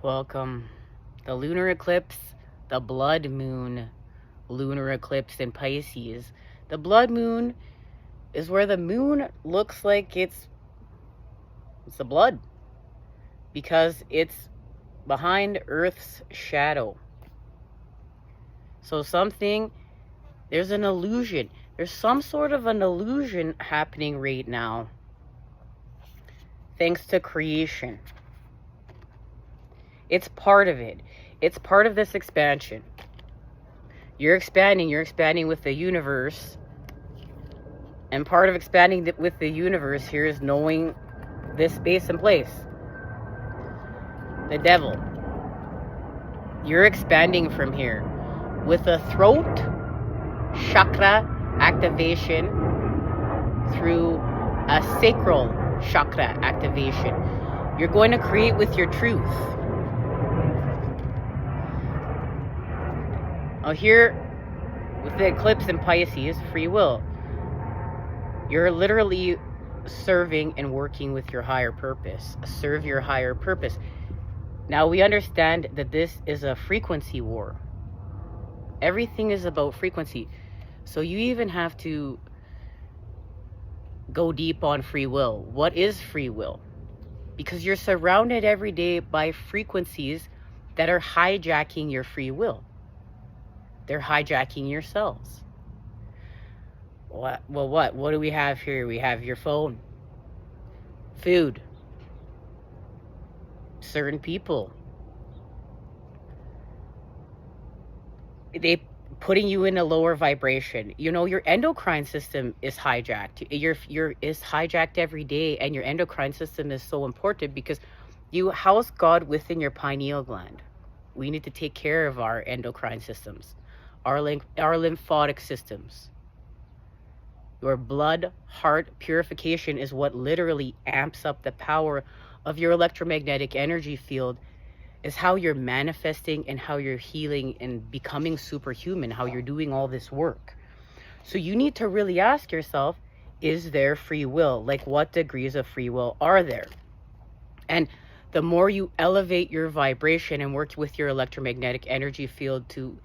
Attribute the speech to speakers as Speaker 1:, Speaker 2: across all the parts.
Speaker 1: Welcome. The lunar eclipse, the blood moon lunar eclipse in Pisces. The blood moon is where the moon looks like it's the blood because it's behind Earth's shadow. So there's an illusion. There's some sort of an illusion happening right now. Thanks to creation. It's part of it. It's part of this expansion. You're expanding with the universe. And part of expanding with the universe here is knowing this space and place. The devil. You're expanding from here with a throat chakra activation through a sacral chakra activation. You're going to create with your truth. Now here, with the eclipse in Pisces, free will. You're literally serving and working with your higher purpose. Serve your higher purpose. Now we understand that this is a frequency war. Everything is about frequency. So you even have to go deep on free will. What is free will? Because you're surrounded every day by frequencies that are hijacking your free will. They're hijacking your cells. What do we have here? We have your phone, food, certain people. They putting you in a lower vibration. You know, your endocrine system is hijacked. Is hijacked every day, and your endocrine system is so important because you house God within your pineal gland. We need to take care of our endocrine systems, our lymphatic systems. Your blood, heart purification is what literally amps up the power of your electromagnetic energy field, is how you're manifesting and how you're healing and becoming superhuman, how you're doing all this work. So you need to really ask yourself, is there free will? Like, what degrees of free will are there? And the more you elevate your vibration and work with your electromagnetic energy field to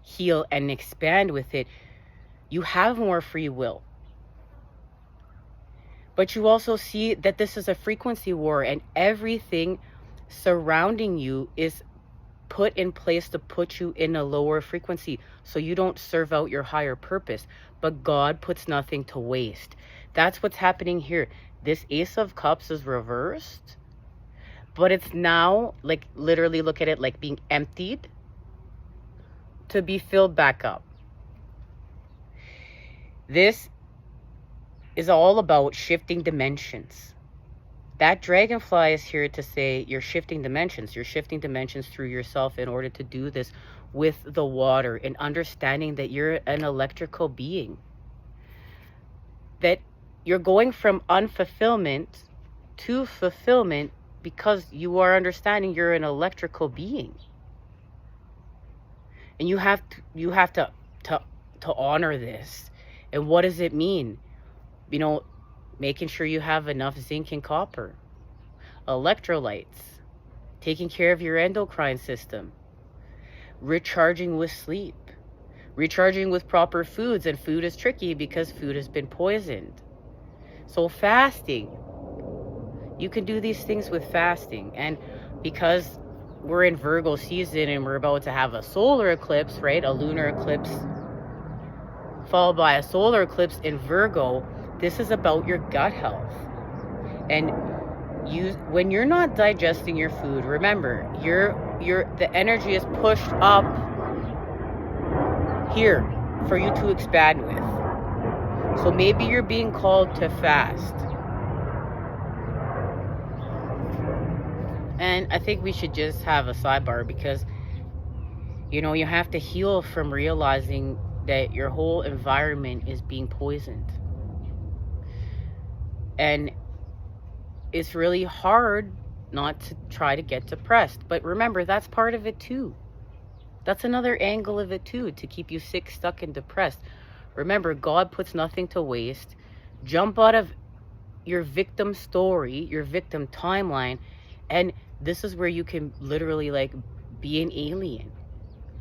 Speaker 1: heal and expand with it, you have more free will. But you also see that this is a frequency war, and everything surrounding you is put in place to put you in a lower frequency so you don't serve out your higher purpose. But God puts nothing to waste. That's what's happening here. This Ace of Cups is reversed, but it's now, like, literally look at it like being emptied to be filled back up. This is all about shifting dimensions. That dragonfly is here to say you're shifting dimensions. You're shifting dimensions through yourself in order to do this with the water, and understanding that you're an electrical being. That you're going from unfulfillment to fulfillment because you are understanding you're an electrical being. And you have to honor this. And what does it mean? You know, making sure you have enough zinc and copper, electrolytes, taking care of your endocrine system, recharging with sleep, recharging with proper foods. And food is tricky because food has been poisoned. So fasting, you can do these things with fasting. And because we're in Virgo season and we're about to have a solar eclipse, right? A lunar eclipse followed by a solar eclipse in Virgo. This is about your gut health. And when you're not digesting your food, remember, the energy is pushed up here for you to expand with. So maybe you're being called to fast. And I think we should just have a sidebar because, you know, you have to heal from realizing that your whole environment is being poisoned. And it's really hard not to try to get depressed. But remember, that's part of it too. That's another angle of it too, to keep you sick, stuck, and depressed. Remember, God puts nothing to waste. Jump out of your victim story, your victim timeline, and this is where you can literally like be an alien.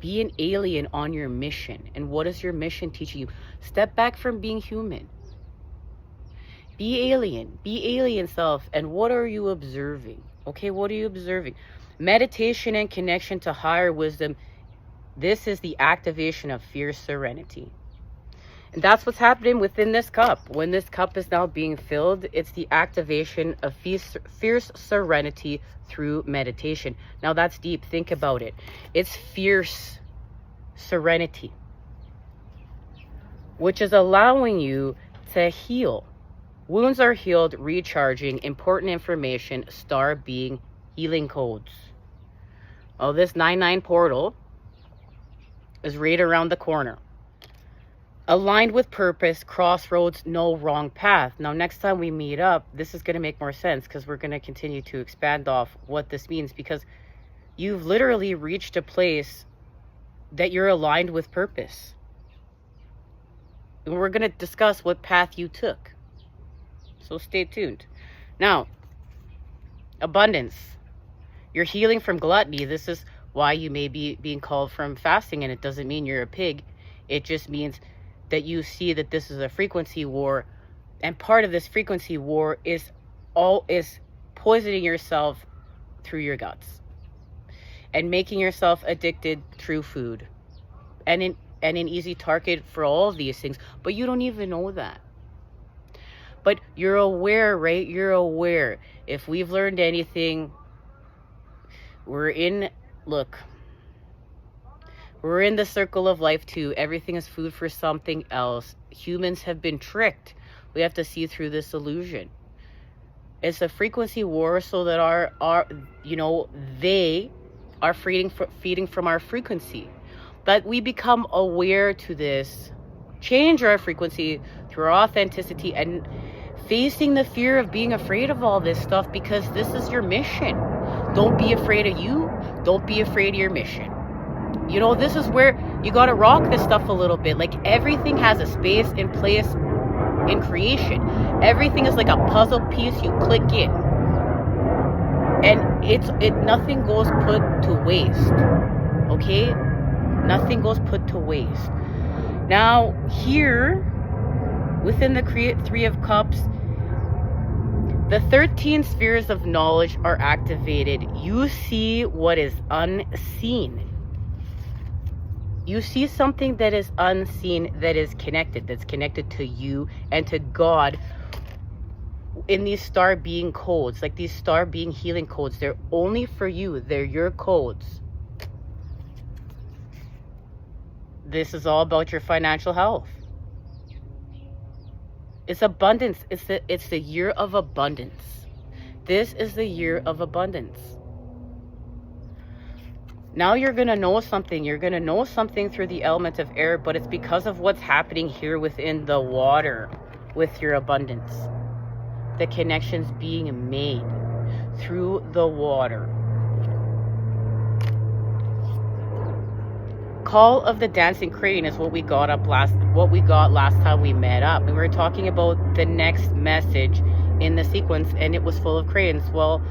Speaker 1: Be an alien on your mission. And what is your mission teaching you? Step back from being human. Be alien. Be alien self. And what are you observing? Okay, what are you observing? Meditation and connection to higher wisdom. This is the activation of fierce serenity. And that's what's happening within this cup. When this cup is now being filled, it's the activation of fierce serenity through meditation. Now that's deep. Think about it. It's fierce serenity, which is allowing you to heal. Wounds are healed, recharging, important information, star being healing codes. Oh, this 9-9 portal is right around the corner. Aligned with purpose, crossroads, no wrong path. Now, next time we meet up, this is going to make more sense because we're going to continue to expand off what this means, because you've literally reached a place that you're aligned with purpose. And we're going to discuss what path you took. So stay tuned. Now, abundance. You're healing from gluttony. This is why you may be being called from fasting, and it doesn't mean you're a pig. It just means that you see that this is a frequency war, and part of this frequency war is poisoning yourself through your guts and making yourself addicted through food and an easy target for all of these things, but you don't even know that. But you're aware, right? You're aware. If we've learned anything, we're in the circle of life too. Everything is food for something else. Humans have been tricked. We have to see through this illusion. It's a frequency war so that they are feeding from our frequency. But we become aware to this, change our frequency through our authenticity, and facing the fear of being afraid of all this stuff, because this is your mission. Don't be afraid of you. Don't be afraid of your mission. You know, this is where you got to rock this stuff a little bit. Like, everything has a space and place in creation. Everything is like a puzzle piece you click in. And nothing goes put to waste. Okay? Nothing goes put to waste. Now, here, within the Three of Cups, the 13 spheres of knowledge are activated. You see what is unseen. You see something that is unseen, that is connected, that's connected to you and to God in these star being codes, like these star being healing codes. They're only for you. They're your codes. This is all about your financial health. It's abundance. It's the year of abundance. This is the year of abundance. Now you're going to know something. You're going to know something through the element of air, but it's because of what's happening here within the water with your abundance. The connections being made through the water. Call of the Dancing Crane is what we got last time we met up. And we were talking about the next message in the sequence, and it was full of cranes. Well,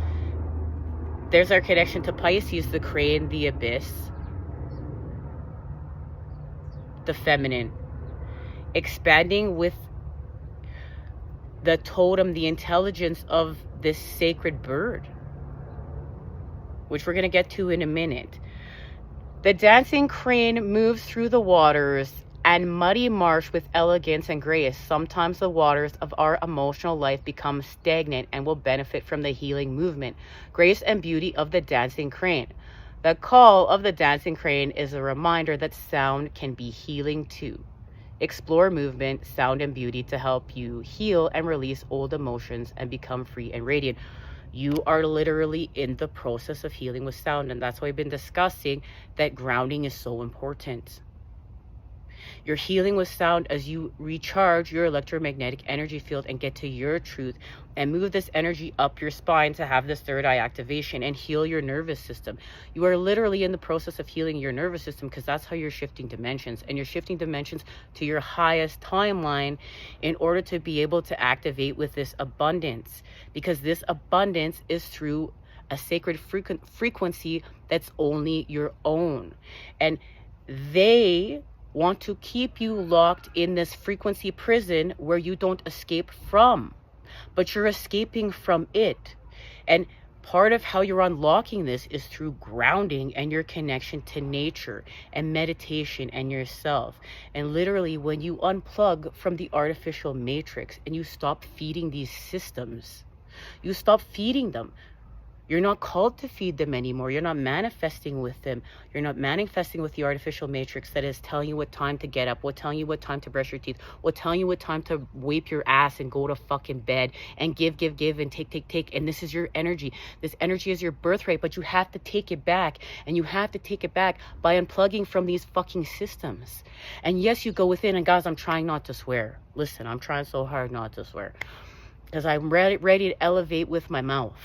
Speaker 1: there's our connection to Pisces, the crane, the abyss, the feminine, expanding with the totem, the intelligence of this sacred bird, which we're going to get to in a minute. The dancing crane moves through the waters and muddy marsh with elegance and grace. Sometimes the waters of our emotional life become stagnant and will benefit from the healing movement, grace and beauty of the dancing crane. The call of the dancing crane is a reminder that sound can be healing too. Explore movement, sound, and beauty to help you heal and release old emotions and become free and radiant. You are literally in the process of healing with sound, and that's why I've been discussing that grounding is so important. You're healing with sound as you recharge your electromagnetic energy field and get to your truth and move this energy up your spine to have this third eye activation and heal your nervous system. You are literally in the process of healing your nervous system, because that's how you're shifting dimensions, and you're shifting dimensions to your highest timeline in order to be able to activate with this abundance, because this abundance is through a sacred frequency that's only your own. And they want to keep you locked in this frequency prison where you don't escape from, but you're escaping from it. And part of how you're unlocking this is through grounding and your connection to nature and meditation and yourself. And literally, when you unplug from the artificial matrix and you stop feeding these systems, you stop feeding them. You're not called to feed them anymore. You're not manifesting with them. You're not manifesting with the artificial matrix that is telling you what time to get up, telling you what time to brush your teeth, telling you what time to wipe your ass and go to fucking bed and give and take. And this is your energy. This energy is your birthright, but you have to take it back. And you have to take it back by unplugging from these fucking systems. And yes, you go within. And guys, I'm trying not to swear. Listen, I'm trying so hard not to swear. Because I'm ready to elevate with my mouth.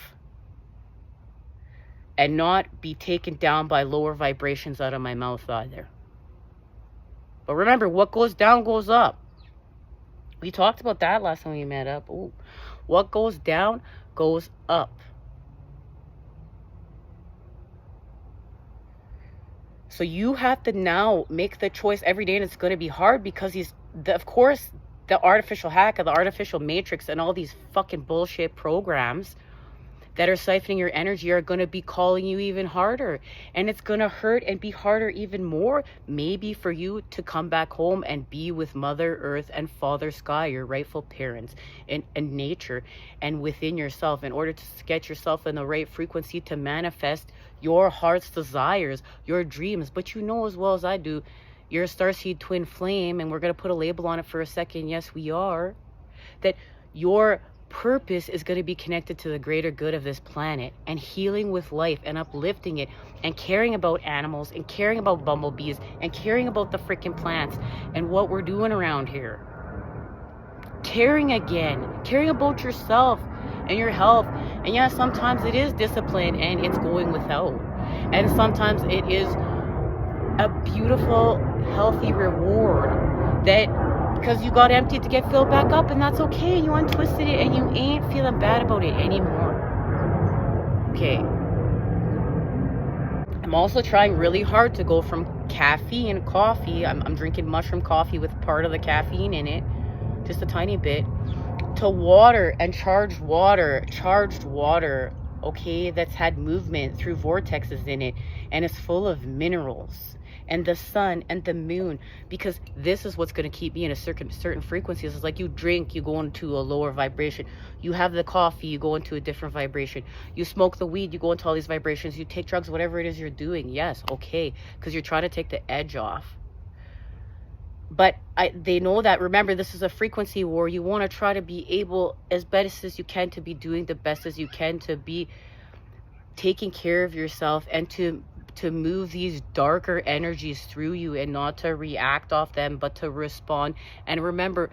Speaker 1: And not be taken down by lower vibrations out of my mouth either. But remember, what goes down goes up. We talked about that last time we met up. Ooh. What goes down goes up. So you have to now make the choice every day, and it's going to be hard because of course, the artificial hack of the artificial matrix and all these fucking bullshit programs that are siphoning your energy are going to be calling you even harder. And it's going to hurt and be harder even more, maybe for you to come back home and be with Mother Earth and Father Sky, your rightful parents, and nature, and within yourself, in order to get yourself in the right frequency to manifest your heart's desires, your dreams. But you know as well as I do, you're a starseed twin flame, and we're going to put a label on it for a second. Yes, we are. That your purpose is going to be connected to the greater good of this planet, and healing with life and uplifting it, and caring about animals and caring about bumblebees and caring about the freaking plants and what we're doing around here. Caring about yourself and your health. And yeah, sometimes it is discipline and it's going without, and sometimes it is a beautiful, healthy reward that because you got empty to get filled back up, and that's okay. You untwisted it and you ain't feeling bad about it anymore. Okay. I'm also trying really hard to go from caffeine coffee. I'm drinking mushroom coffee with part of the caffeine in it, just a tiny bit, to water and charged water, okay, that's had movement through vortexes in it, and it's full of minerals. And the sun and the moon, because this is what's going to keep me in a certain frequencies. It's like you drink, you go into a lower vibration. You have the coffee, you go into a different vibration. You smoke the weed, you go into all these vibrations. You take drugs, whatever it is you're doing. Yes, okay, because you're trying to take the edge off. But they know that, remember, this is a frequency war. You want to try to be able, as best as you can, to be doing the best as you can, to be taking care of yourself, and to move these darker energies through you, and not to react off them, but to respond. And remember,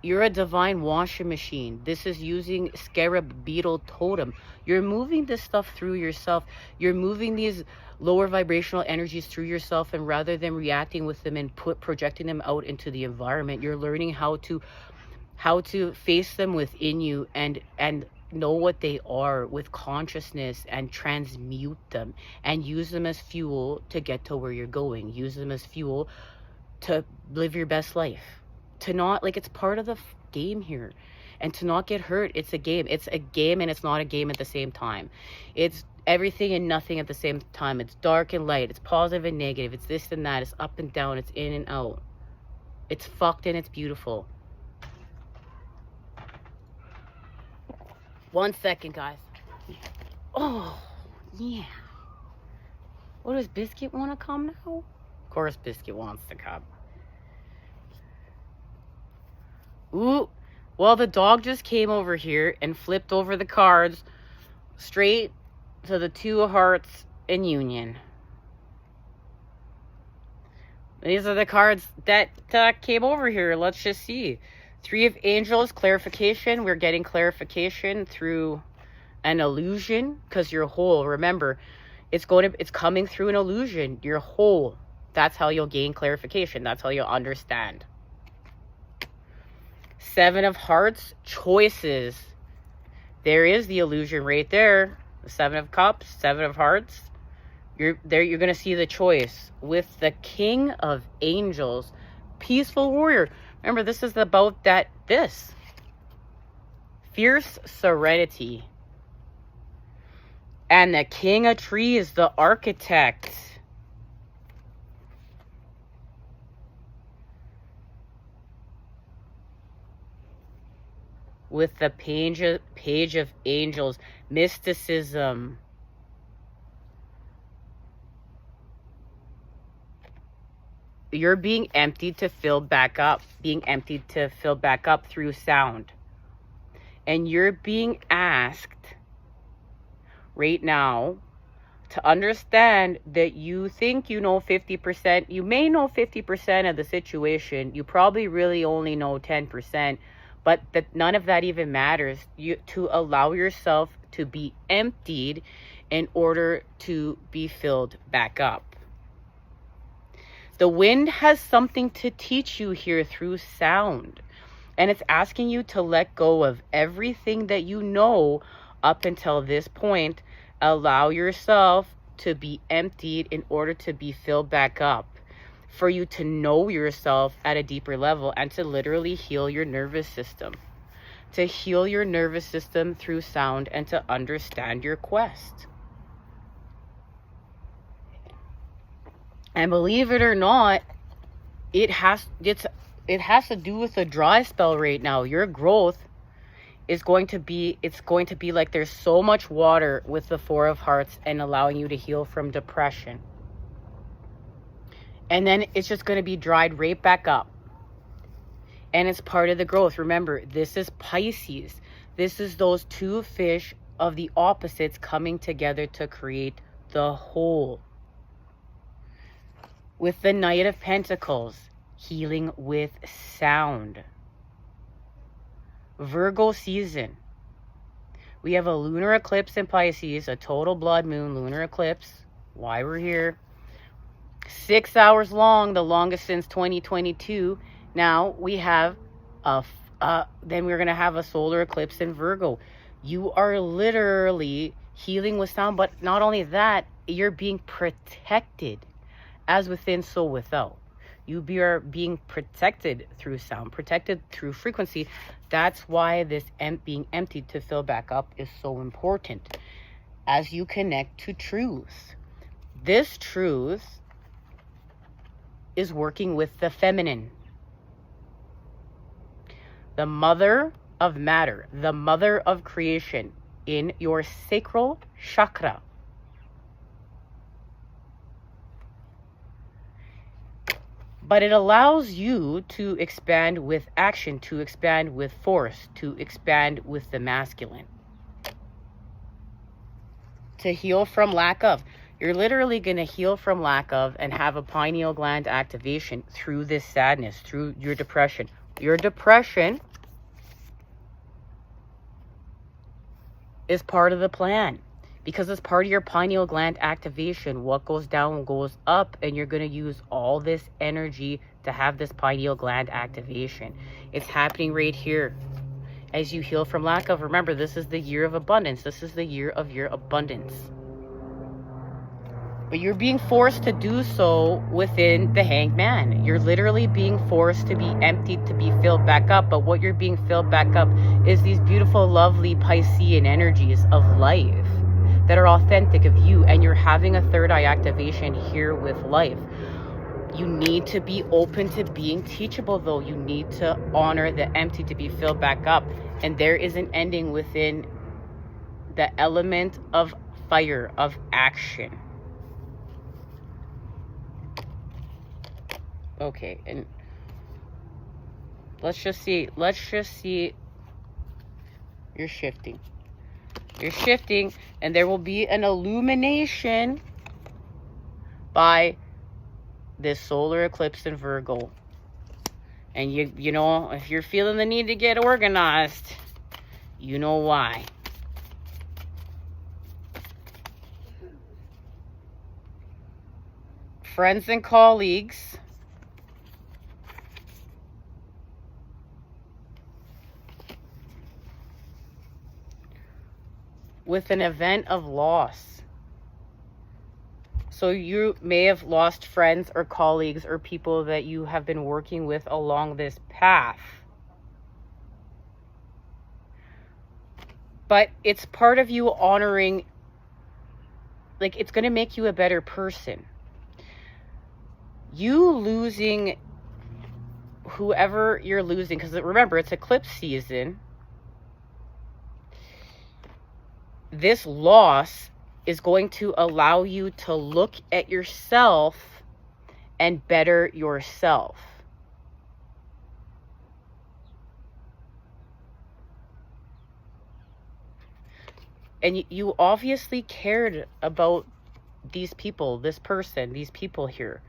Speaker 1: you're a divine washing machine. This is using scarab beetle totem. You're moving this stuff through yourself. You're moving these lower vibrational energies through yourself, and rather than reacting with them and projecting them out into the environment, you're learning how to face them within you and know what they are with consciousness, and transmute them and use them as fuel to get to where you're going. Use them as fuel to live your best life, to not, like, it's part of the game here, and to not get hurt. It's a game, and it's not a game at the same time. It's everything and nothing at the same time. It's dark and light, it's positive and negative, it's this and that, it's up and down, it's in and out, it's fucked and it's beautiful. 1 second, guys. Oh, yeah. What, does Biscuit want to come now? Of course Biscuit wants to come. Ooh. Well, the dog just came over here and flipped over the cards straight to the Two of Hearts and Union. These are the cards that came over here. Let's just see. Three of Angels, clarification. We're getting clarification through an illusion, because you're whole. Remember, it's coming through an illusion. You're whole. That's how you'll gain clarification. That's how you'll understand. Seven of Hearts, choices. There is the illusion right there. The Seven of Cups, Seven of Hearts. You're going to see the choice with the King of Angels, peaceful warrior. Remember, this is about this fierce serenity. And the King of Trees, the architect. With the page of Angels, mysticism. You're being emptied to fill back up. Being emptied to fill back up through sound. And you're being asked right now to understand that you think you know 50%. You may know 50% of the situation. You probably really only know 10%. But that none of that even matters. To allow yourself to be emptied in order to be filled back up. The wind has something to teach you here through sound. And it's asking you to let go of everything that you know up until this point. Allow yourself to be emptied in order to be filled back up. For you to know yourself at a deeper level and to literally heal your nervous system. To heal your nervous system through sound and to understand your quest. And believe it or not, it has to do with a dry spell right now. Your growth is going to be like there's so much water with the Four of Hearts and allowing you to heal from depression. And then it's just going to be dried right back up. And it's part of the growth. Remember, this is Pisces. This is those two fish of the opposites coming together to create the whole. With the Knight of Pentacles, healing with sound. Virgo season. We have a lunar eclipse in Pisces, a total blood moon lunar eclipse. Why we're here. 6 hours long, the longest since 2022. Now we have then we're going to have a solar eclipse in Virgo. You are literally healing with sound, but not only that, you're being protected. As within, so without. You are being protected through sound, protected through frequency. That's why this being emptied to fill back up is so important. As you connect to truth. This truth is working with the feminine. The mother of matter, the mother of creation in your sacral chakra. But it allows you to expand with action, to expand with force, to expand with the masculine. To heal from lack of. You're literally going to heal from lack of and have a pineal gland activation through this sadness, through your depression. Your depression is part of the plan. Because it's part of your pineal gland activation. What goes down goes up, and you're going to use all this energy to have this pineal gland activation. It's happening right here. As you heal from lack of, remember, this is the year of abundance. This is the year of your abundance. But you're being forced to do so within the Hanged Man. You're literally being forced to be emptied to be filled back up. But what you're being filled back up is these beautiful, lovely Piscean energies of life that are authentic of you. And you're having a third eye activation here with life. You need to be open to being teachable, though. You need to honor the empty to be filled back up. And there is an ending within the element of fire, of action. Okay, and let's just see, you're shifting, and there will be an illumination by this solar eclipse in Virgo. And you know, if you're feeling the need to get organized, you know why. Friends and colleagues, with an event of loss. So you may have lost friends or colleagues or people that you have been working with along this path. But it's part of you honoring, like, it's going to make you a better person. You losing whoever you're losing, because remember, it's eclipse season. This loss is going to allow you to look at yourself and better yourself. And you obviously cared about these people, this person, these people here.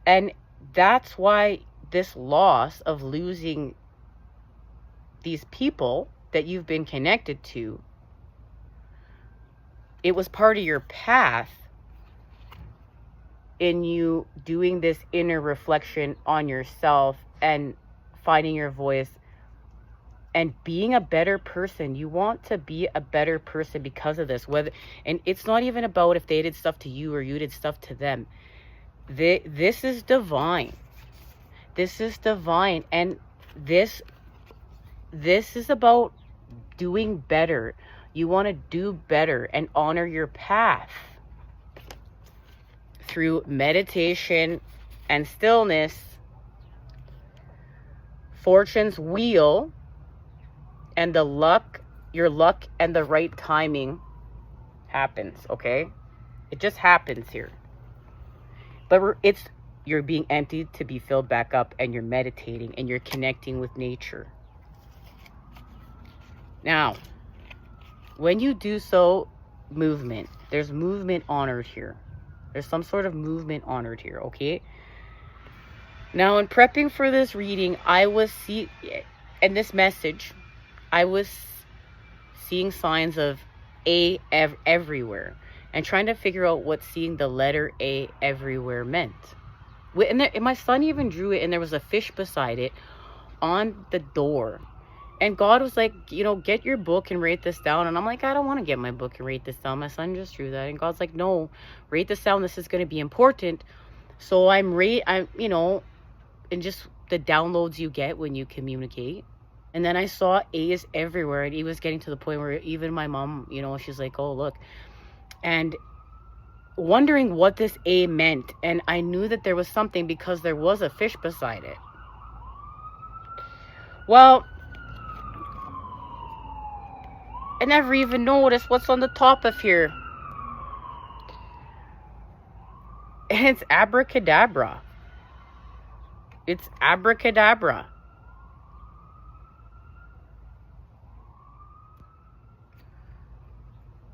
Speaker 1: And that's why this loss of losing these people that you've been connected to, it was part of your path in you doing this inner reflection on yourself and finding your voice and being a better person. You want to be a better person because of this. And it's not even about if they did stuff to you or you did stuff to them. This is divine. This is divine. And this is about doing better. You want to do better and honor your path through meditation and stillness. Fortune's wheel and your luck and the right timing happens, okay? It just happens here. But you're being emptied to be filled back up, and you're meditating and you're connecting with nature. Now, when you do so, there's movement honored here. There's some sort of movement honored here, okay? Now, in prepping for this reading, and this message, I was seeing signs of A everywhere and trying to figure out what seeing the letter A everywhere meant. And my son even drew it, and there was a fish beside it on the door. And God was like, get your book and write this down. And I'm like, I don't want to get my book and write this down. My son just drew that. And God's like, no, write this down. This is going to be important. So and just the downloads you get when you communicate. And then I saw A's everywhere. And he was getting to the point where even my mom, she's like, oh, look. And wondering what this A meant. And I knew that there was something because there was a fish beside it. Well, I never even noticed what's on the top of here. And it's Abracadabra. It's Abracadabra.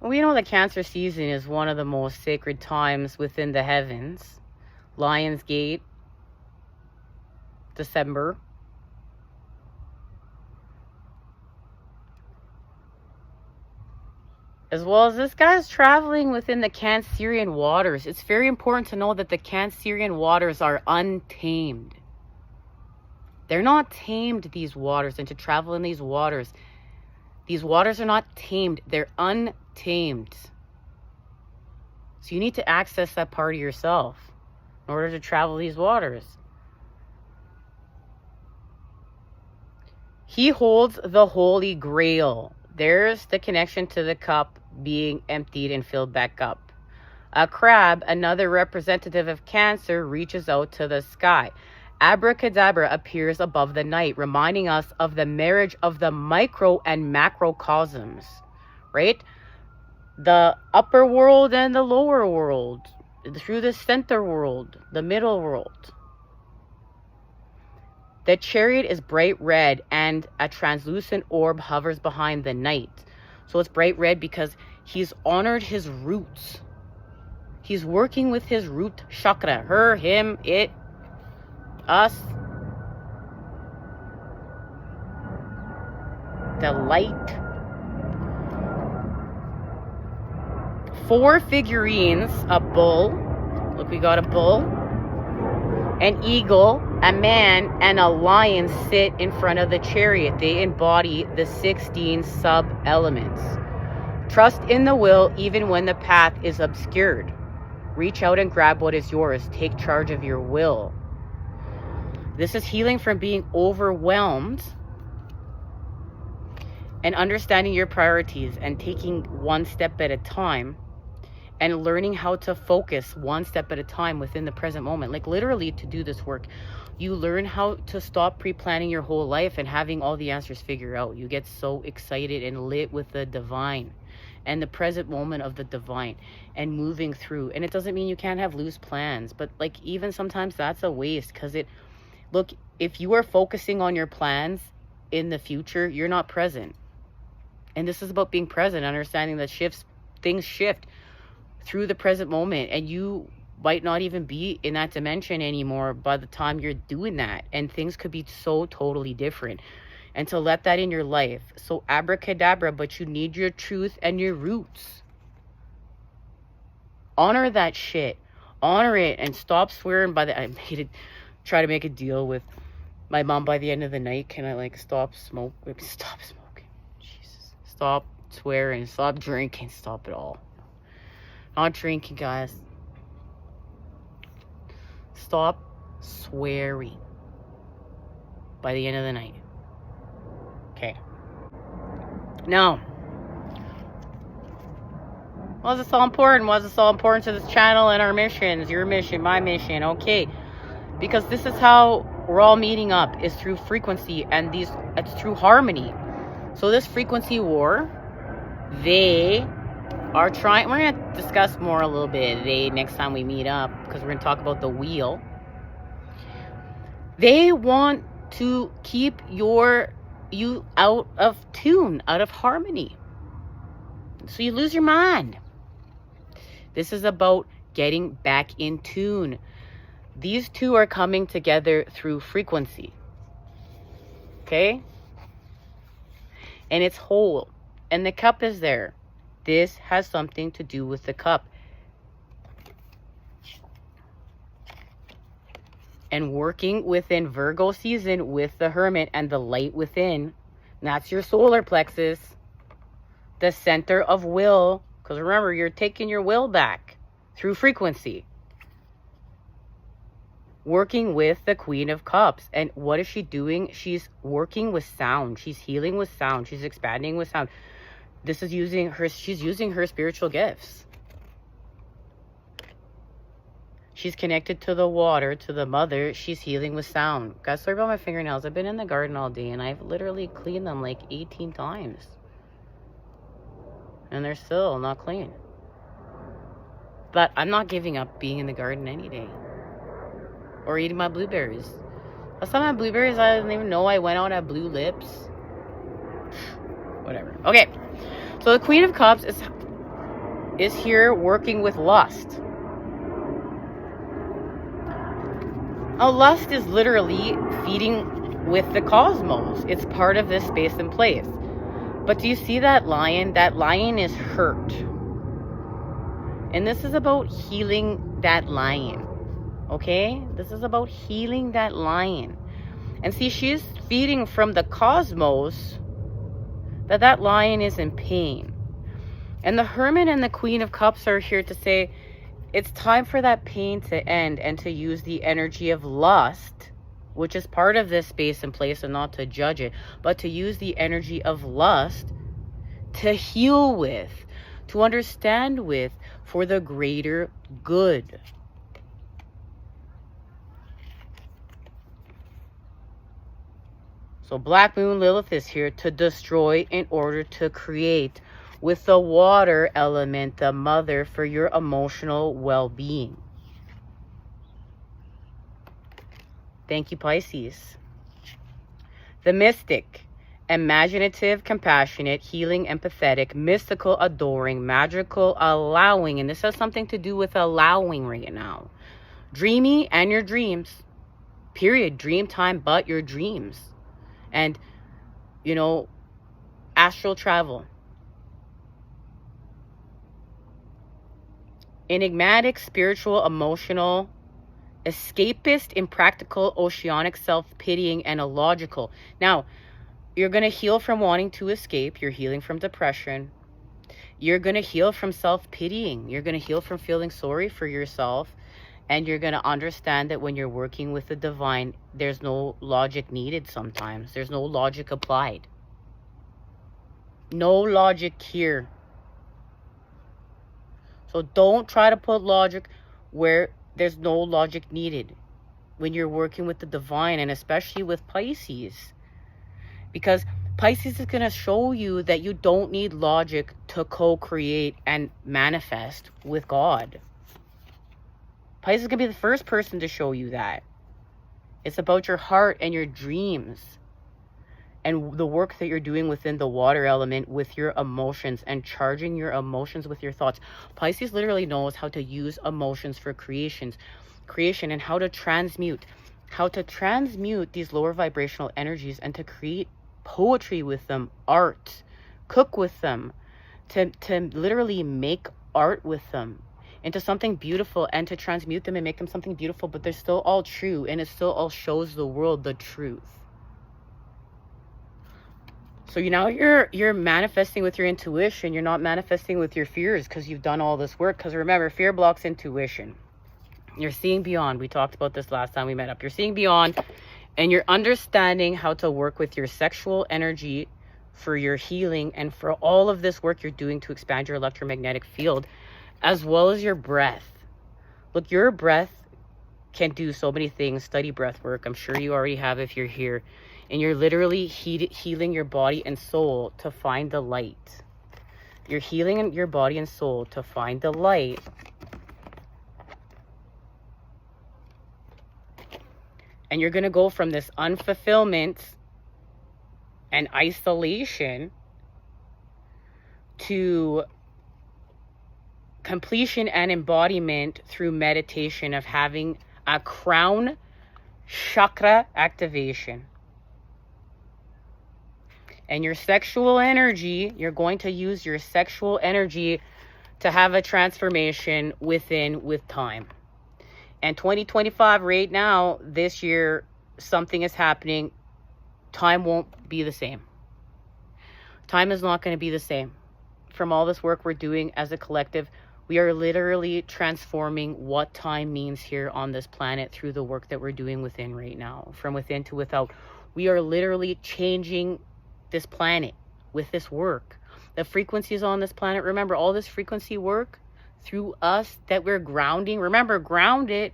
Speaker 1: We know that Cancer season is one of the most sacred times within the heavens. Lion's Gate, December. As well as this guy's traveling within the Cancerian waters. It's very important to know that the Cancerian waters are untamed. They're not tamed, these waters, and to travel in these waters are not tamed. They're untamed. So you need to access that part of yourself in order to travel these waters. He holds the Holy Grail. There's the connection to the cup being emptied and filled back up. A crab, another representative of Cancer, reaches out to the sky. Abracadabra appears above the night, reminding us of the marriage of the micro and macrocosms, right? The upper world and the lower world, through the center world, the middle world. The chariot is bright red, and a translucent orb hovers behind the night. So it's bright red because he's honored his roots. He's working with his root chakra. Her, him, it, us. The light. 4 figurines, a bull. Look, we got a bull. An eagle, a man, and a lion sit in front of the chariot. They embody the 16 sub-elements. Trust in the will even when the path is obscured. Reach out and grab what is yours. Take charge of your will. This is healing from being overwhelmed and understanding your priorities and taking one step at a time and learning how to focus one step at a time within the present moment. Like literally, to do this work, you learn how to stop pre-planning your whole life and having all the answers figured out. You get so excited and lit with the divine and the present moment of the divine and moving through. And it doesn't mean you can't have loose plans, but like even sometimes that's a waste, because look, if you are focusing on your plans in the future, you're not present. And this is about being present, understanding that things shift through the present moment, and you might not even be in that dimension anymore by the time you're doing that, and things could be so totally different. And to let that in your life. So abracadabra, but you need your truth and your roots. Honor that shit. Honor it and stop swearing by the... try to make a deal with my mom by the end of the night. Can I like stop smoking? Stop smoking. Jesus. Stop swearing. Stop drinking. Stop it all. Not drinking, guys. Stop swearing by the end of the night. Okay. Now, why is this all important? Why is this all important to this channel and our missions? Your mission, my mission. Okay. Because this is how we're all meeting up, is through frequency, and it's through harmony. So this frequency war, they are trying, we're going to discuss more a little bit next time we meet up, because we're going to talk about the wheel. They want to keep you out of tune, out of harmony, so you lose your mind. This is about getting back in tune. These two are coming together through frequency. Okay? And it's whole. And the cup is there. This has something to do with the cup. And working within Virgo season with the Hermit and the light within. That's your solar plexus. The center of will. Because remember, you're taking your will back through frequency. Working with the Queen of Cups. And what is she doing? She's working with sound. She's healing with sound. She's expanding with sound. This is she's using her spiritual gifts. She's connected to the water, to the mother. She's healing with sound. Guys, sorry about my fingernails. I've been in the garden all day and I've literally cleaned them like 18 times. And they're still not clean. But I'm not giving up being in the garden any day. Or eating my blueberries. Last time I had blueberries, I didn't even know I went out at Blue Lips. Whatever. Okay. So the Queen of Cups is here working with lust. Now, lust is literally feeding with the cosmos. It's part of this space and place. But do you see that lion? That lion is hurt. And this is about healing that lion. Okay? This is about healing that lion. And see, she's feeding from the cosmos that lion is in pain. And the Hermit and the Queen of Cups are here to say, it's time for that pain to end and to use the energy of lust, which is part of this space and place, and not to judge it, but to use the energy of lust to heal with, to understand with, for the greater good. So Black Moon Lilith is here to destroy in order to create, with the water element, the mother, for your emotional well-being. Thank you, Pisces. The Mystic, imaginative, compassionate, healing, empathetic, mystical, adoring, magical, allowing. And this has something to do with allowing right now. Dreamy and your dreams. Period. Dream time, but your dreams. And, astral travel. Enigmatic, spiritual, emotional, escapist, impractical, oceanic, self-pitying, and illogical. Now, you're going to heal from wanting to escape. You're healing from depression. you're going to heal from self-pitying. You're going to heal from feeling sorry for yourself. And you're going to understand that when you're working with the divine, there's no logic needed sometimes. There's no logic applied. No logic here. So don't try to put logic where there's no logic needed when you're working with the divine, and especially with Pisces. Because Pisces is going to show you that you don't need logic to co-create and manifest with God. Pisces is going to be the first person to show you that. It's about your heart and your dreams and the work that you're doing within the water element with your emotions and charging your emotions with your thoughts. Pisces literally knows how to use emotions for creation and how to transmute these lower vibrational energies and to create poetry with them, art, cook with them, to literally make art with them into something beautiful and to transmute them and make them something beautiful, but they're still all true and it still all shows the world the truth. So you're manifesting with your intuition. You're not manifesting with your fears because you've done all this work. Because remember, fear blocks intuition. You're seeing beyond. We talked about this last time we met up. You're seeing beyond and you're understanding how to work with your sexual energy for your healing and for all of this work you're doing to expand your electromagnetic field, as well as your breath. Look, your breath can do so many things. Study breath work. I'm sure you already have if you're here. And you're literally healing your body and soul to find the light. You're healing your body and soul to find the light. And you're going to go from this unfulfillment and isolation to completion and embodiment through meditation of having a crown chakra activation. And your sexual energy, you're going to use your sexual energy to have a transformation with time. And 2025 right now, this year, something is happening. Time won't be the same. Time is not going to be the same. From all this work we're doing as a collective, we are literally transforming what time means here on this planet through the work that we're doing within right now. From within to without. We are literally changing this planet with this work. The frequencies on this planet, remember all this frequency work through us that we're grounding. Remember, ground it,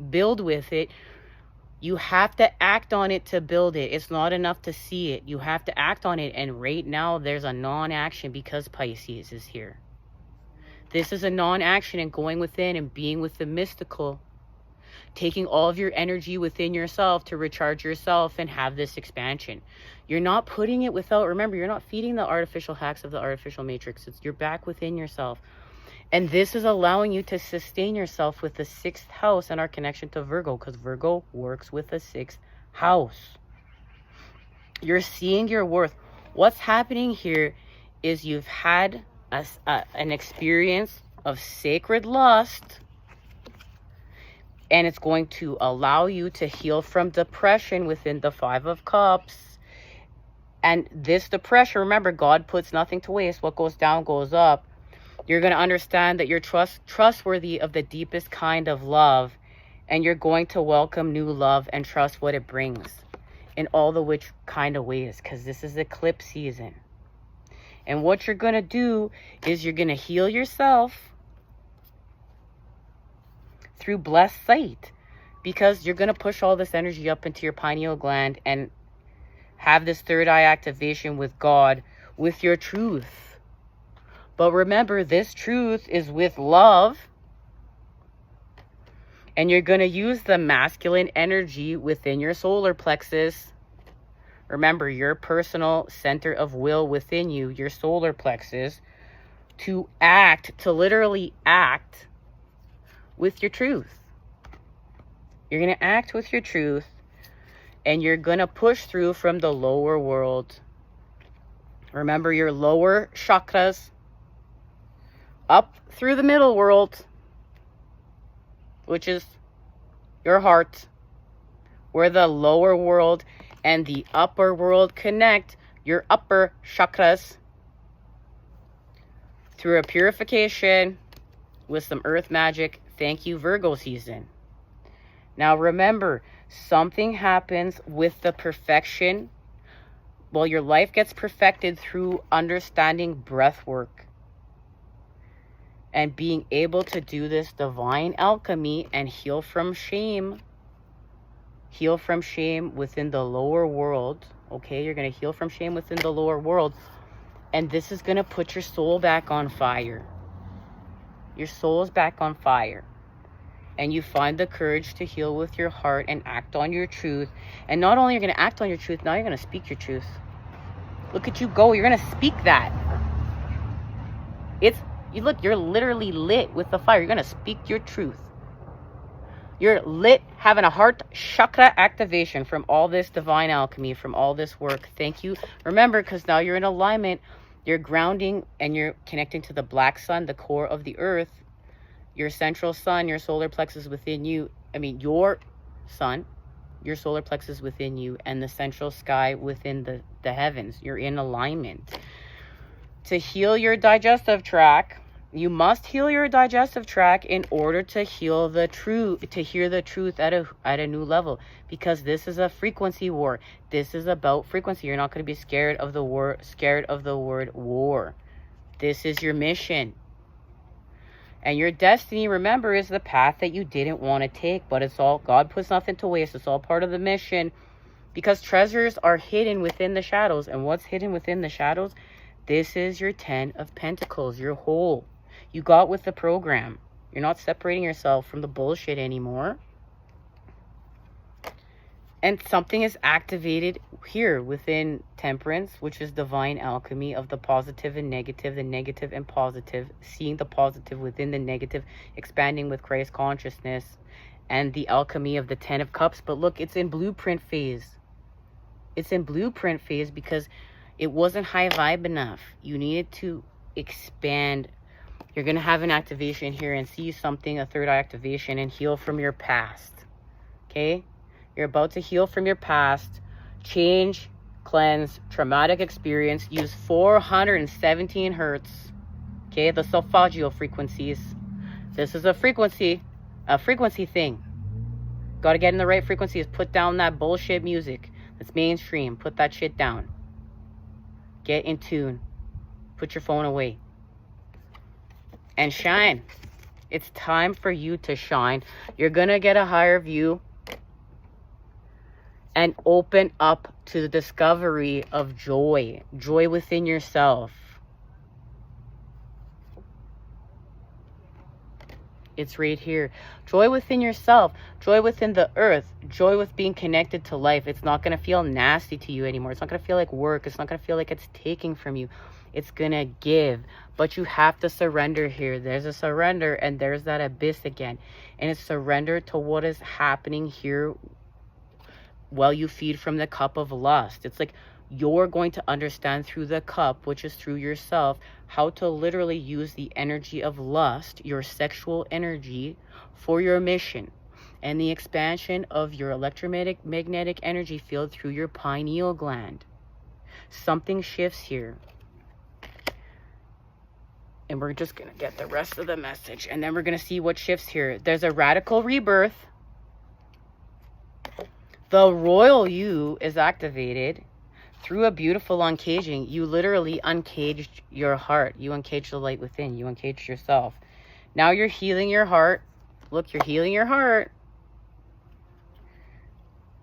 Speaker 1: build with it. You have to act on it to build it. It's not enough to see it. You have to act on it. And right now there's a non-action because Pisces is here. This is a non-action and going within and being with the mystical. Taking all of your energy within yourself to recharge yourself and have this expansion. You're not putting it without, remember, you're not feeding the artificial hacks of the artificial matrix. You're back within yourself. And this is allowing you to sustain yourself with the 6th house and our connection to Virgo, because Virgo works with the 6th house. You're seeing your worth. What's happening here is you've had an experience of sacred lust, and it's going to allow you to heal from depression within the 5 of Cups. And this depression, remember, God puts nothing to waste. What goes down goes up. You're going to understand that you're trustworthy of the deepest kind of love, and you're going to welcome new love and trust what it brings in all the which kind of ways, because this is eclipse season. And what you're going to do is you're going to heal yourself through blessed sight, because you're going to push all this energy up into your pineal gland and have this 3rd eye activation with God, with your truth. But remember, this truth is with love, and you're going to use the masculine energy within your solar plexus. Remember, your personal center of will within you, your solar plexus, to literally act with your truth. You're going to act with your truth, and you're going to push through from the lower world. Remember, your lower chakras up through the middle world, which is your heart, where the lower world and the upper world connect. Your upper chakras through a purification with some earth magic. Thank you, Virgo season. Now remember, something happens with the perfection. Well, your life gets perfected through understanding breath work and being able to do this divine alchemy and heal from shame. Heal from shame within the lower world. Okay, you're going to heal from shame within the lower world. And this is going to put your soul back on fire. Your soul is back on fire. And you find the courage to heal with your heart and act on your truth. And not only are you going to act on your truth, now you're going to speak your truth. Look at you go. You're going to speak that. You're literally lit with the fire. You're going to speak your truth. You're lit, having a heart chakra activation from all this divine alchemy, from all this work. Thank you. Remember, because now you're in alignment, you're grounding and you're connecting to the black sun, the core of the earth, your central sun, your solar plexus within you. Your sun, your solar plexus within you, and the central sky within the heavens. You're in alignment. To heal your digestive tract, you must heal your digestive tract in order to heal the truth, to hear the truth at a new level, because this is a frequency war. This is about frequency. You're not going to be scared of the word war. This is your mission. And your destiny, remember, is the path that you didn't want to take, but it's all, God puts nothing to waste. It's all part of the mission, because treasures are hidden within the shadows. And what's hidden within the shadows? This is your 10 of Pentacles, your whole. You got with the program. You're not separating yourself from the bullshit anymore. And something is activated here within Temperance, which is divine alchemy of the positive and negative, the negative and positive, seeing the positive within the negative, expanding with Christ consciousness, and the alchemy of the 10 of Cups. But look, it's in blueprint phase. It's in blueprint phase because it wasn't high vibe enough. You needed to expand. You're going to have an activation here and see something, a third eye activation, and heal from your past. Okay? You're about to heal from your past. Change, cleanse, traumatic experience. Use 417 hertz. Okay? The solfeggio frequencies. This is a frequency thing. Got to get in the right frequencies. Put down that bullshit music. That's mainstream. Put that shit down. Get in tune. Put your phone away. And shine. It's time for you to shine. You're going to get a higher view and open up to the discovery of joy. Joy within yourself. It's right here. Joy within yourself. Joy within the earth. Joy with being connected to life. It's not going to feel nasty to you anymore. It's not going to feel like work. It's not going to feel like it's taking from you. It's going to give. But you have to surrender here. There's a surrender, and there's that abyss again. And it's surrender to what is happening here while you feed from the cup of lust. It's like you're going to understand through the cup, which is through yourself, how to literally use the energy of lust, your sexual energy, for your mission. And the expansion of your electromagnetic energy field through your pineal gland. Something shifts here. And we're just going to get the rest of the message. And then we're going to see what shifts here. There's a radical rebirth. The royal you is activated through a beautiful uncaging. You literally uncaged your heart. You uncaged the light within. You uncaged yourself. Now you're healing your heart. Look, you're healing your heart.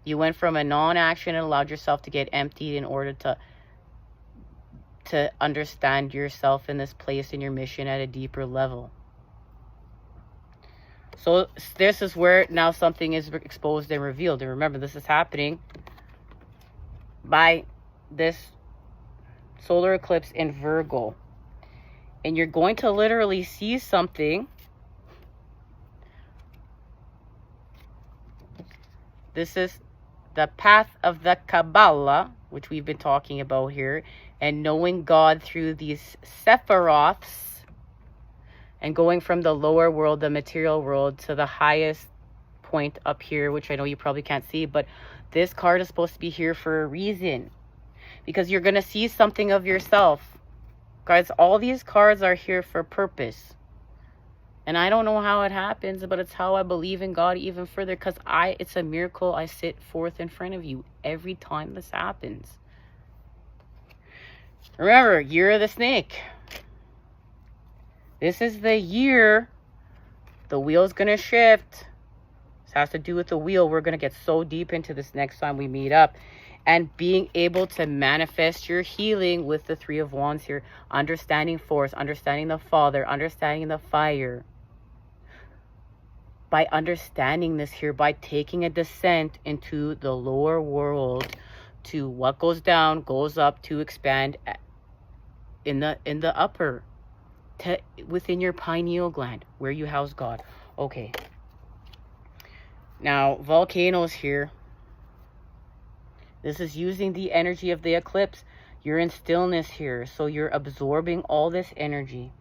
Speaker 1: You went from a non-action and allowed yourself to get emptied in order to understand yourself in this place in your mission at a deeper level. So this is where now something is exposed and revealed. And remember, this is happening by this solar eclipse in Virgo. And you're going to literally see something. This is the path of the Kabbalah, which we've been talking about here. And knowing God through these Sephiroths. And going from the lower world, the material world, to the highest point up here, which I know you probably can't see. But this card is supposed to be here for a reason. Because you're going to see something of yourself Guys, all these cards are here for purpose. And I don't know how it happens, but it's how I believe in God even further, because it's a miracle I sit forth in front of you every time this happens. Remember, year of the snake. This is the year the wheel's going to shift. This has to do with the wheel. We're going to get so deep into this next time we meet up. And being able to manifest your healing with the Three of Wands here. Understanding force, understanding the Father, understanding the fire. By understanding this here, by taking a descent into the lower world, to what goes down goes up, to expand in the upper, to within your pineal gland where you house God. Okay. Now, volcanoes here. This is using the energy of the eclipse. You're in stillness here, so you're absorbing all this energy.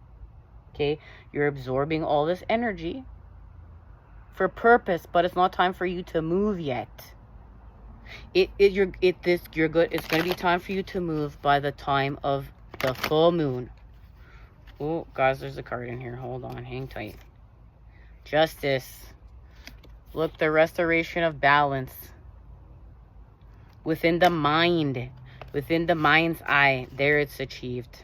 Speaker 1: Okay? You're absorbing all this energy for purpose, but it's not time for you to move yet. You're good. It's going to be time for you to move by the time of the full moon. Oh, guys, there's a card in here. Hold on, hang tight. Justice. Look, the restoration of balance within the mind, within the mind's eye. There, it's achieved.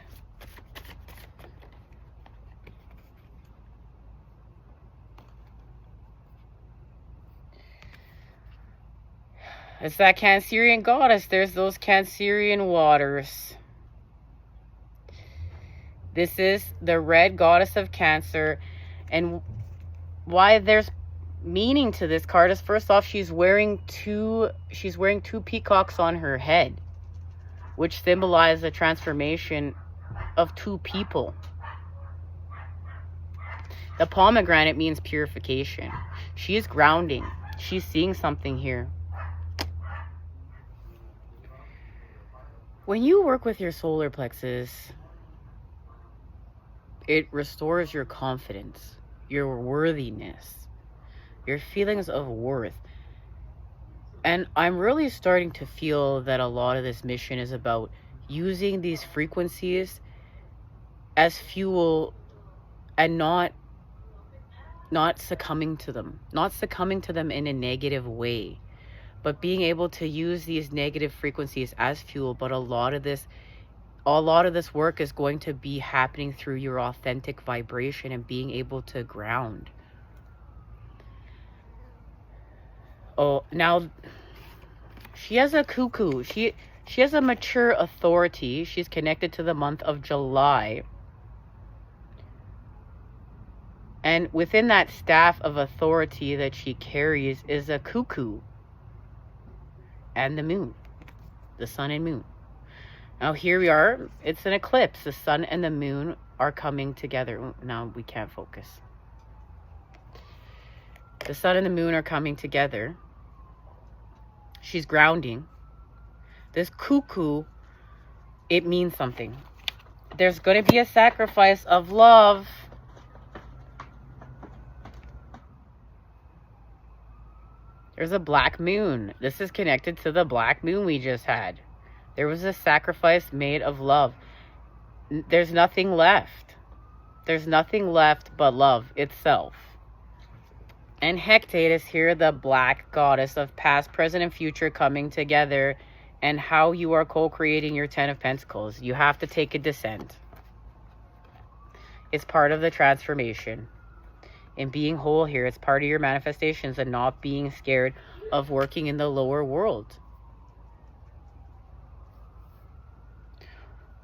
Speaker 1: It's that Cancerian goddess. There's those Cancerian waters. This is the red goddess of Cancer. And why there's meaning to this card is, first off, she's wearing two peacocks on her head, which symbolize the transformation of two people. The pomegranate means purification. She is grounding. She's seeing something here. When you work with your solar plexus, it restores your confidence, your worthiness, your feelings of worth. And I'm really starting to feel that a lot of this mission is about using these frequencies as fuel and not succumbing to them. Not succumbing to them in a negative way, but being able to use these negative frequencies as fuel. But a lot of this work is going to be happening through your authentic vibration and being able to ground. Oh, now she has a cuckoo. She has a mature authority. She's connected to the month of July. And within that staff of authority that she carries is a cuckoo and the moon, the sun and moon. Now here we are. It's an eclipse. The sun and the moon are coming together. Now we can't focus. The sun and the moon are coming together. She's grounding. This cuckoo, it means something. There's going to be a sacrifice of love. There's a black moon. This is connected to the black moon we just had. There was a sacrifice made of love. There's nothing left. There's nothing left but love itself. And Hecate is here, the black goddess of past, present, and future coming together, and how you are co-creating your 10 of Pentacles. You have to take a descent. It's part of the transformation. And being whole here, it's part of your manifestations and not being scared of working in the lower world.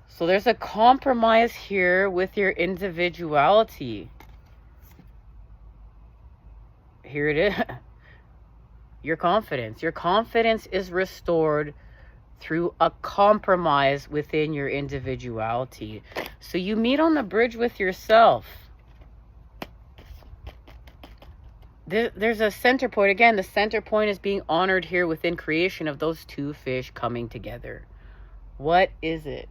Speaker 1: So there's a compromise here with your individuality. Here it is. Your confidence. Your confidence is restored through a compromise within your individuality. So you meet on the bridge with yourself. There's a center point. Again, the center point is being honored here within creation of those two fish coming together. What is it?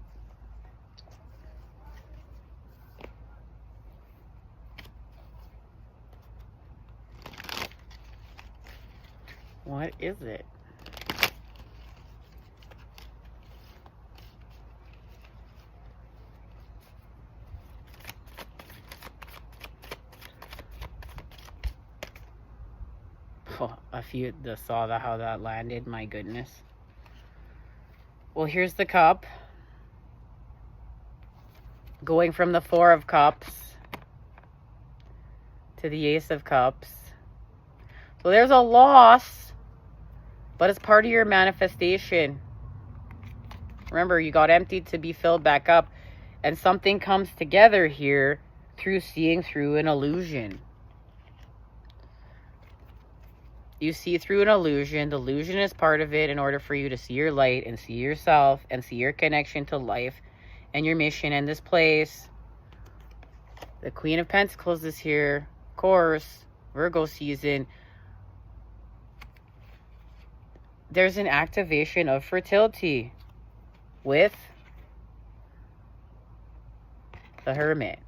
Speaker 1: What is it? if you saw how that landed. My goodness. Well, here's the cup. Going from the Four of Cups to the Ace of Cups. So there's a loss, but it's part of your manifestation. Remember, you got emptied to be filled back up. And something comes together here through seeing through an illusion. You see through an illusion. The illusion is part of it in order for you to see your light and see yourself and see your connection to life and your mission and this place. The Queen of Pentacles is here. Of course, Virgo season. There's an activation of fertility with the Hermit.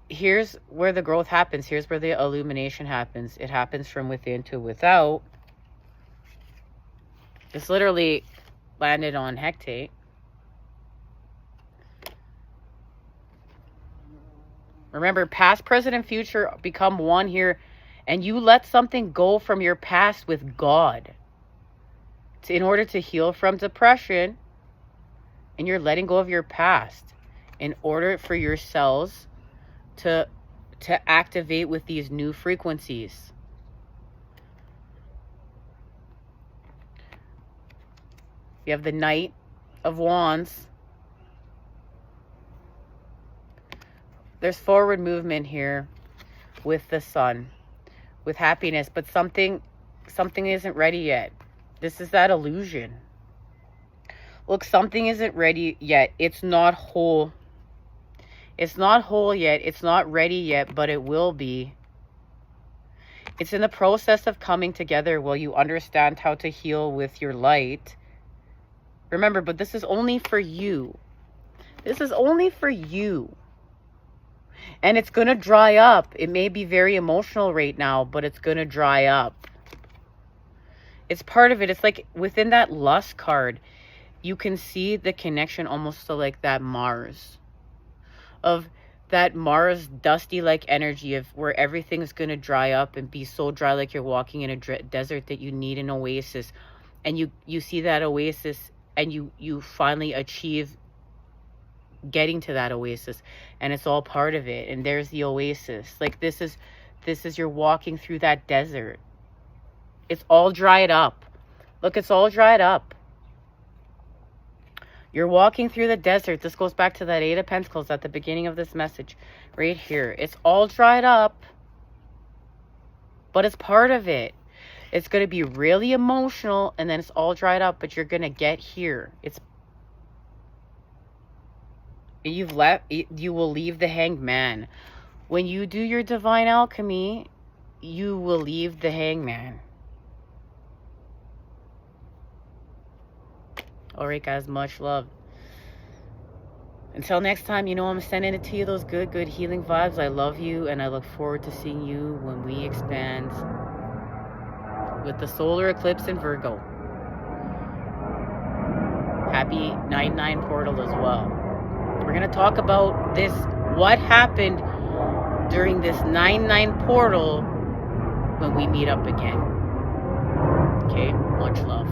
Speaker 1: Here's where the growth happens. Here's where the illumination happens. It happens from within to without. This literally landed on Hecate. Remember, past, present, and future become one here. And you let something go from your past with God. In order to heal from depression. And you're letting go of your past. In order for your cells to activate with these new frequencies. You have the Knight of Wands. There's forward movement here with the Sun, with happiness, but something isn't ready yet. This is that illusion. Look, something isn't ready yet. It's not whole. It's not whole yet. It's not ready yet, but it will be. It's in the process of coming together while you understand how to heal with your light. Remember, but this is only for you. This is only for you. And it's going to dry up. It may be very emotional right now, but it's going to dry up. It's part of it. It's like within that lust card, you can see the connection almost to like that Mars. Of that Mars dusty like energy of where everything's going to dry up and be so dry like you're walking in a desert that you need an oasis. And you see that oasis and you finally achieve getting to that oasis, and it's all part of it. And there's the oasis. Like this is you're walking through that desert. It's all dried up. Look, it's all dried up. You're walking through the desert. This goes back to that Eight of Pentacles at the beginning of this message right here. It's all dried up, but it's part of it. It's going to be really emotional, and then it's all dried up, but you're going to get here. You will leave the Hanged Man. When you do your divine alchemy, you will leave the Hanged Man. All right, guys, much love. Until next time, I'm sending it to you, those good healing vibes. I love you, and I look forward to seeing you when we expand with the solar eclipse in Virgo. Happy 9/9 portal as well. We're going to talk about this, what happened during this 9/9 portal when we meet up again. Okay, much love.